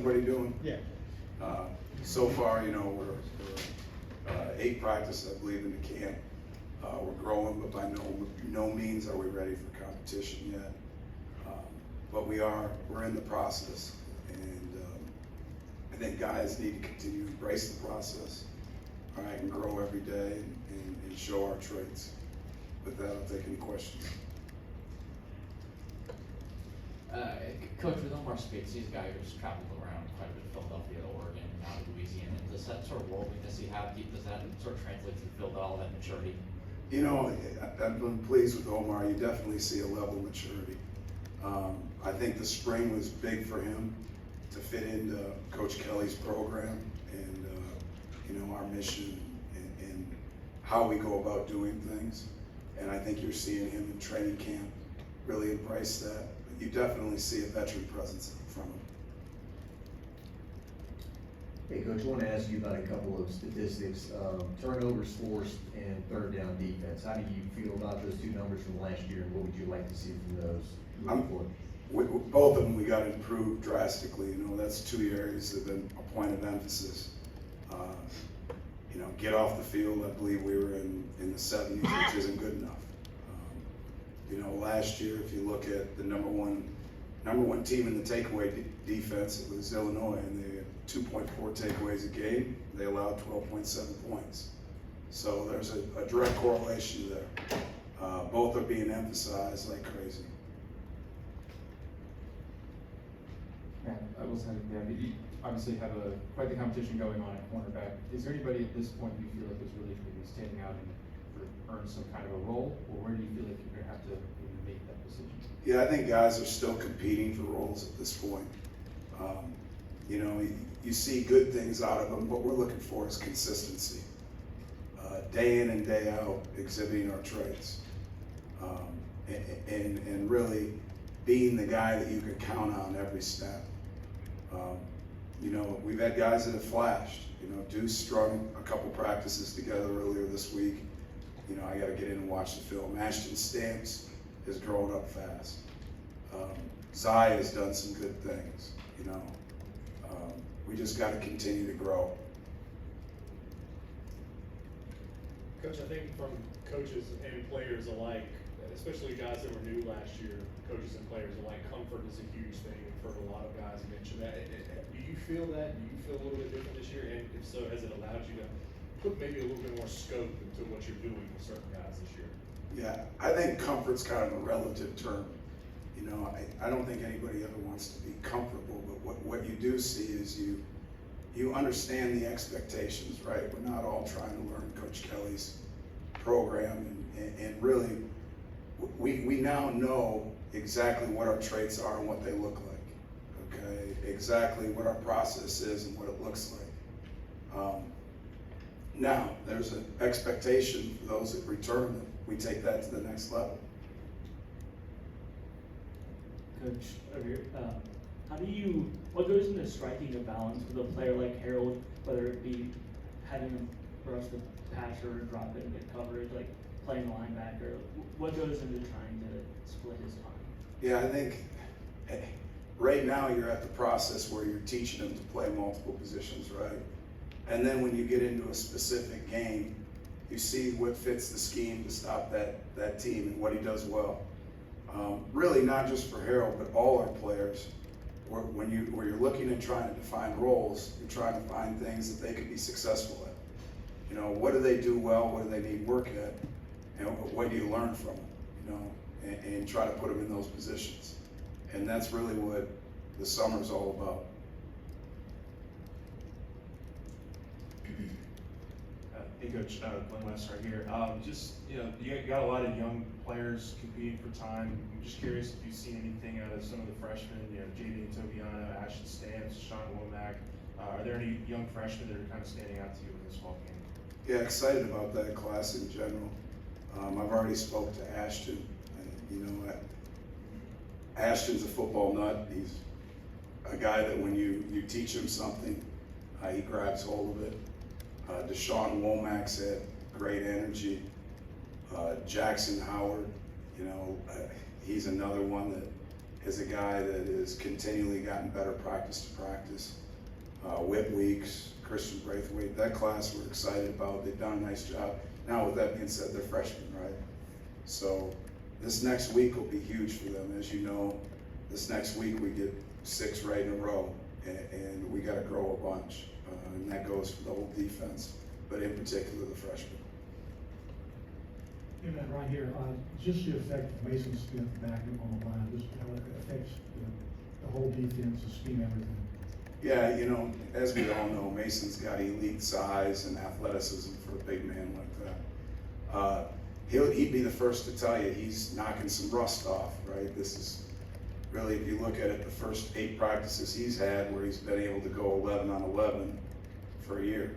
everybody doing? Yeah. So far, you know, we're 8 practices, I believe, in the camp. We're growing, but by no means are we ready for competition yet. But we're in the process, and I think guys need to continue to embrace the process, all right, and grow every day and show our traits. With that, I'll take any questions. Coach, with Omar Spitz, these guys traveled around quite a bit, Philadelphia, Oregon, now Louisiana. Does that sort of worldliness you have, does that sort of translate to Phil, all that maturity? You know, I've been pleased with Omar. You definitely see a level of maturity. I think the spring was big for him to fit into Coach Kelly's program and you know, our mission and how we go about doing things. And I think you're seeing him in training camp really embrace that. You definitely see a veteran presence from him. Hey, Coach, I want to ask you about a couple of statistics. Turnovers forced and third down defense. How do you feel about those two numbers from last year, and what would you like to see from those moving forward? With both of them, we got to improve drastically. You know, that's 2 areas that have been a point of emphasis. You know, get off the field. I believe we were in the 70s, which isn't good enough. You know, last year, if you look at the number one team in the takeaway defense, it was Illinois, and they had 2.4 takeaways a game. They allowed 12.7 points. So there's a direct correlation there. Both are being emphasized like crazy. Yeah, I will say, yeah, you obviously have quite the competition going on at cornerback. Is there anybody at this point you feel like is really going to be standing out and earn some kind of a role, or where do you feel like you're going to have to make that decision? Yeah, I think guys are still competing for roles at this point. You know, you see good things out of them. What we're looking for is consistency. Day in and day out, exhibiting our traits. And really being the guy that you can count on every step. You know, we've had guys that have flashed. You know, Deuce strung a couple practices together earlier this week. You know, I got to get in and watch the film. Ashton Stamps has grown up fast. Zai has done some good things. You know, we just got to continue to grow. Coach, I think from coaches and players alike, especially guys that were new last year, coaches and players alike, comfort is a huge thing. We've heard a lot of guys mention that. Do you feel that? Do you feel a little bit different this year? And if so, has it allowed you to put maybe a little bit more scope into what you're doing with certain guys this year? Yeah, I think comfort's kind of a relative term. You know, I don't think anybody ever wants to be comfortable, but what you do see is you understand the expectations, right? We're not all trying to learn Coach Kelly's program, and really, we now know exactly what our traits are and what they look like, okay? Exactly what our process is and what it looks like. Now, there's an expectation for those that return that we take that to the next level. Coach, what goes into striking a balance with a player like Harold, whether it be having him rush the passer or drop it and get coverage, like playing linebacker? What goes into trying to split his time? Yeah, I think right now you're at the process where you're teaching them to play multiple positions, right? And then when you get into a specific game, you see what fits the scheme to stop that team and what he does well. Really not just for Harold, but all our players. When you're looking and trying to define roles, you're trying to find things that they could be successful at. You know, what do they do well? What do they need work at? And what do you learn from them? You know, and try to put them in those positions. And that's really what the summer's all about. Hey Coach, Glenn West right here. Just, you know, you got a lot of young players competing for time. I'm just curious if you've seen anything out of some of the freshmen, you know, JD Tobiano, Ashton Stamps, Sean Womack. Are there any young freshmen that are kind of standing out to you in this fall game? Yeah, excited about that class in general. I've already spoke to Ashton. And, you know, Ashton's a football nut. He's a guy that when you teach him something, he grabs hold of it. Deshaun Womack's had great energy. Jackson Howard, you know, he's another one that is a guy that has continually gotten better practice to practice. Whip Weeks, Christian Braithwaite, that class we're excited about. They've done a nice job. Now with that being said, they're freshmen, right? So this next week will be huge for them. As you know, this next week we get 6 right in a row, and we got to grow a bunch. And that goes for the whole defense, but in particular the freshmen. Hey, Matt, right here, just the effect of Mason Smith back on the line, just how it affects the whole defense, the scheme, everything. Yeah, you know, as we all know, Mason's got elite size and athleticism for a big man like that. He'd be the first to tell you he's knocking some rust off, right? This is really, if you look at it, the first 8 practices he's had where he's been able to go 11 on 11 for a year.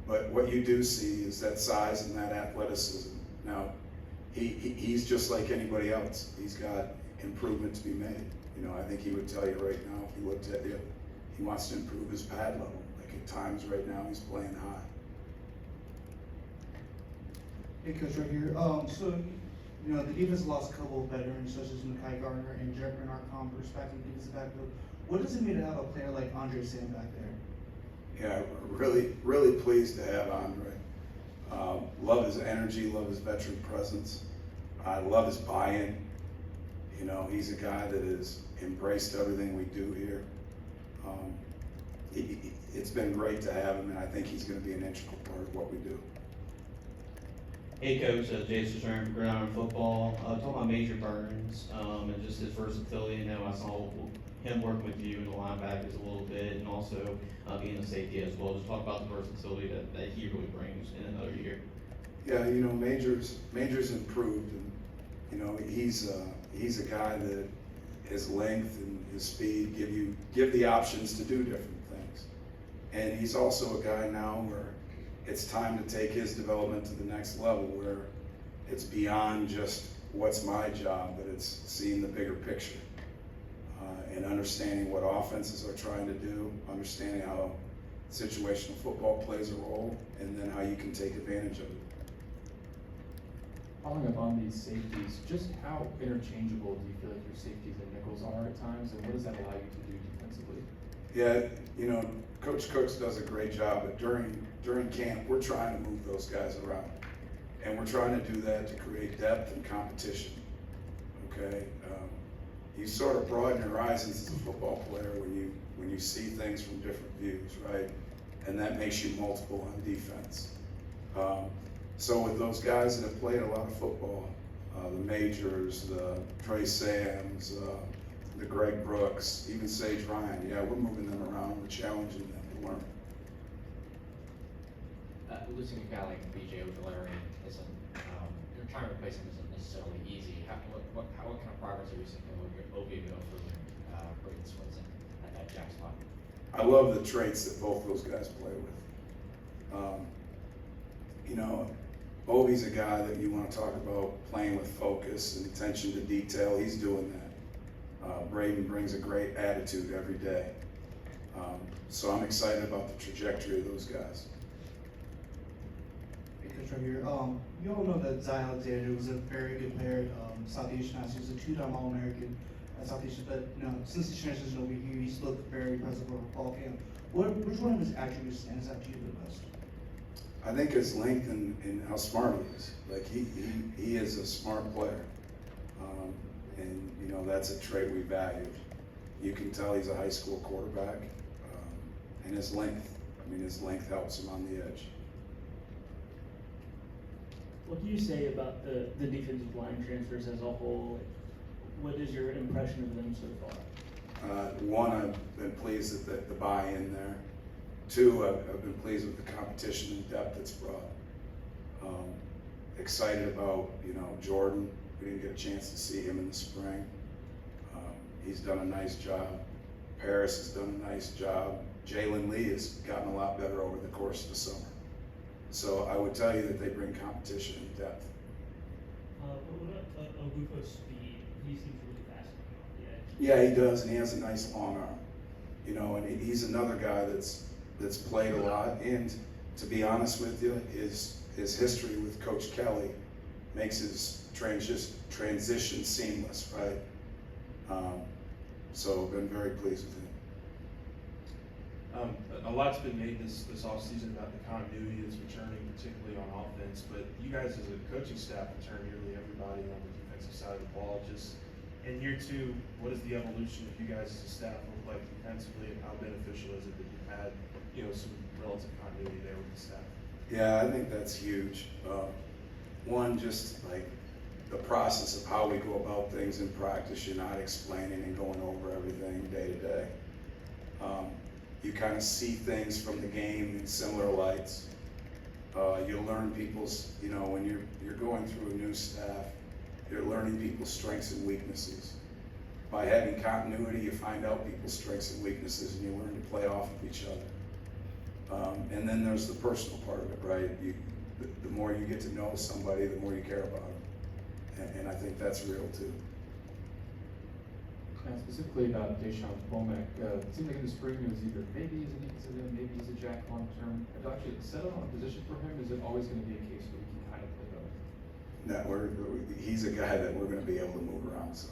But what you do see is that size and that athleticism. Now, he's just like anybody else. He's got improvement to be made. You know, I think he would tell you right now, if he looked at you, he wants to improve his pad level. Like at times right now, he's playing high. Hey, Coach, right here. So, you know, the defense lost a couple of veterans, such as Mekhi Gardner and Jared Bernard Converse back in the defensive backfield. What does it mean to have a player like Andre Sam back there? Yeah, really pleased to have Andre. Love his energy, love his veteran presence. I love his buy-in. You know, he's a guy that has embraced everything we do here. It's been great to have him, and I think he's going to be an integral part of what we do. Hey Coach, Jason Stern from Gridiron Football. Talking about Major Burns and just his versatility. You know, I saw him working with you in the linebackers a little bit, and also being a safety as well. Just talk about the versatility that he really brings in another year. Yeah, you know, Major's improved, and you know he's a guy that his length and his speed give the options to do different things, and he's also a guy now where it's time to take his development to the next level, where it's beyond just what's my job, but it's seeing the bigger picture and understanding what offenses are trying to do, understanding how situational football plays a role, and then how you can take advantage of it. Following up on these safeties, just how interchangeable do you feel like your safeties and nickels are at times, and what does that allow you to do defensively? Yeah, you know, Coach Cooks does a great job, but during camp, we're trying to move those guys around. And we're trying to do that to create depth and competition, okay? You sort of broaden your horizons as a football player when you see things from different views, right? And that makes you multiple on defense. So with those guys that have played a lot of football, the Majors, the Trey Sams, the Greg Brooks, even Sage Ryan, yeah, we're moving them around, we're challenging them to learn. Losing a guy like BJ O'Delary isn't, you're trying to replace him isn't necessarily easy. What kind of progress are you seeing Obi go for Braden Swinson at that jack spot? I love the traits that both those guys play with. You know, Obi's a guy that you want to talk about playing with focus and attention to detail. He's doing that. Braden brings a great attitude every day. So I'm excited about the trajectory of those guys. Coach, right here. You all know that Zay Alexander was a very good player at Southeastern. He was a 2-time All-American at Southeastern, but you know, since he transitioned over here, he's looked very impressive over fall camp. Which one of his attributes stands out to you the most? I think his length and how smart he is. Like he is a smart player, and you know that's a trait we value. You can tell he's a high school quarterback, and his length. I mean, his length helps him on the edge. What do you say about the defensive line transfers as a whole? What is your impression of them so far? One, I've been pleased at the buy-in there. Two, I've been pleased with the competition and depth it's brought. Excited about, you know, Jordan. We didn't get a chance to see him in the spring. He's done a nice job. Paris has done a nice job. Jalen Lee has gotten a lot better over the course of the summer. So I would tell you that they bring competition and depth. What about Ogufo's speed? He seems really fast on the edge. Yeah, he does, and he has a nice long arm. You know, and he's another guy that's played a lot. And to be honest with you, his history with Coach Kelly makes his transition seamless, right? So been very pleased with him. A lot's been made this offseason about the continuity that's returning, particularly on offense, but you guys as a coaching staff return nearly everybody on the defensive side of the ball. Just in year two, what does the evolution of you guys as a staff look like defensively, and how beneficial is it that you've had, some relative continuity there with the staff? Yeah, I think that's huge. One, just like the process of how we go about things in practice. You're not explaining and going over everything day to day. You kind of see things from the game in similar lights. You learn people's, when you're going through a new staff, you're learning people's strengths and weaknesses. By having continuity, you find out people's strengths and weaknesses, and you learn to play off of each other. And then there's the personal part of it, right? The more you get to know somebody, the more you care about them. And I think that's real too. And specifically about Deshaun Womack, it seemed like in the spring it was either maybe he's a defensive end, maybe he's a jack long term. Have you actually settled on a position for him? Is it always going to be a case where he can kind of play both? No, he's a guy that we're going to be able to move around some.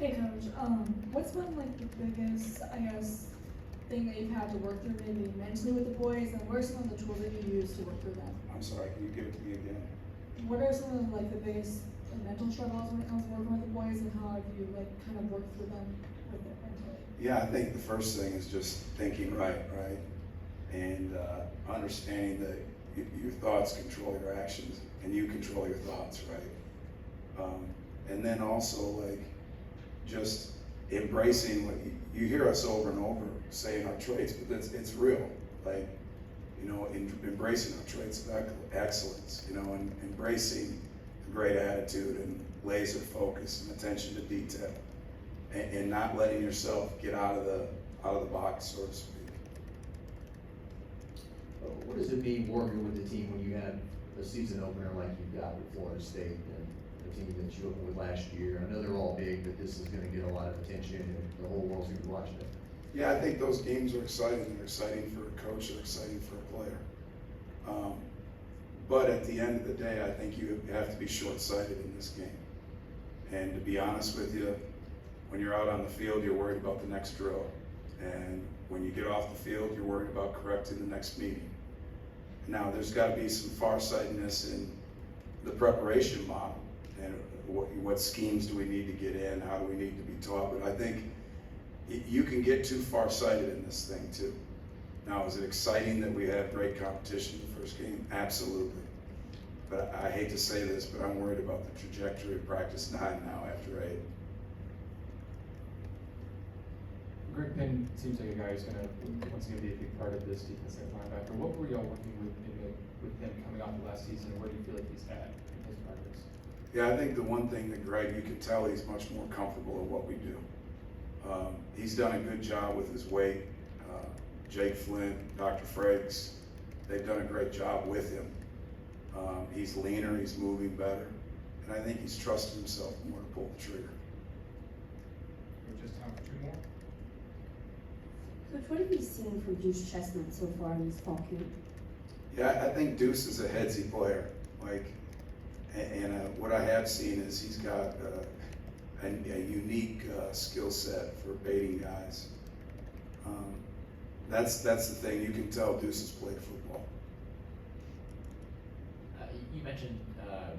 Hey Coach, what's been like the biggest, thing that you've had to work through maybe mentally with the boys, and what are some of the tools that you use to work through them? I'm sorry, can you give it to me again? What are some of the biggest mental struggles when it comes to working with the boys, and how have you kind of worked through them with it mentally? Yeah, I think the first thing is just thinking right? And understanding that your thoughts control your actions, and you control your thoughts, right? And then also just embracing what you hear us over and over saying our traits, but it's real. Embracing our traits of excellence, and embracing a great attitude and laser focus and attention to detail, and not letting yourself get out of the box, so to speak. What does it mean working with the team when you have a season opener like you've got with Florida State and the team that you opened with last year? I know they're all big, but this is going to get a lot of attention, and the whole world's going to be watching it. Yeah, I think those games are exciting. They're exciting for a coach. They're exciting for a player. But at the end of the day, I think you have to be short-sighted in this game. And to be honest with you, when you're out on the field, you're worried about the next drill. And when you get off the field, you're worried about correcting the next meeting. Now, there's got to be some farsightedness in the preparation model. And what schemes do we need to get in? How do we need to be taught? But I think you can get too far-sighted in this thing too. Now, is it exciting that we have great competition in the first game? Absolutely. But I hate to say this, but I'm worried about the trajectory of practice 9 now after 8. Greg Penn seems like a guy who's going to once again be a big part of this defensive linebacker. What were y'all working with him coming off the last season, and where do you feel like he's at in his progress? Yeah, I think the one thing that Greg, you can tell he's much more comfortable at what we do. He's done a good job with his weight. Jake Flint, Dr. Frakes, they've done a great job with him. He's leaner, he's moving better, and I think he's trusted himself more to pull the trigger. We just have 2 more. Coach, what have you seen from Deuce Chestnut so far in this fall camp? Yeah, I think Deuce is a headsy player. What I have seen is he's got a unique skill set for baiting guys. That's the thing. You can tell Deuce has played football. You mentioned a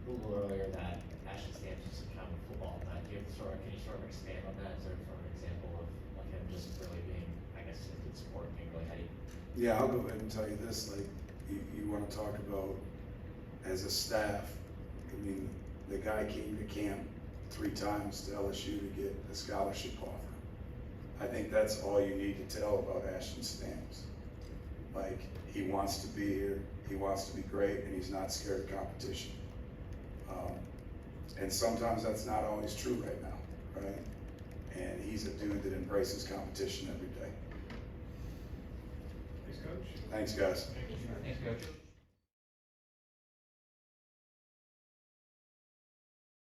little earlier that Ashton Stamps is some kind of football nut. Can you sort of expand on that? Is there sort of an example of him just really being, a good sport, being really heady? Yeah, I'll go ahead and tell you this. You want to talk about as a staff. I mean, the guy came to camp 3 times to LSU to get a scholarship offer. I think that's all you need to tell about Ashton Stamps. He wants to be here, he wants to be great, and he's not scared of competition. And sometimes that's not always true right now, right? And he's a dude that embraces competition every day. Thanks, Coach. Thanks, guys. Thanks, Coach.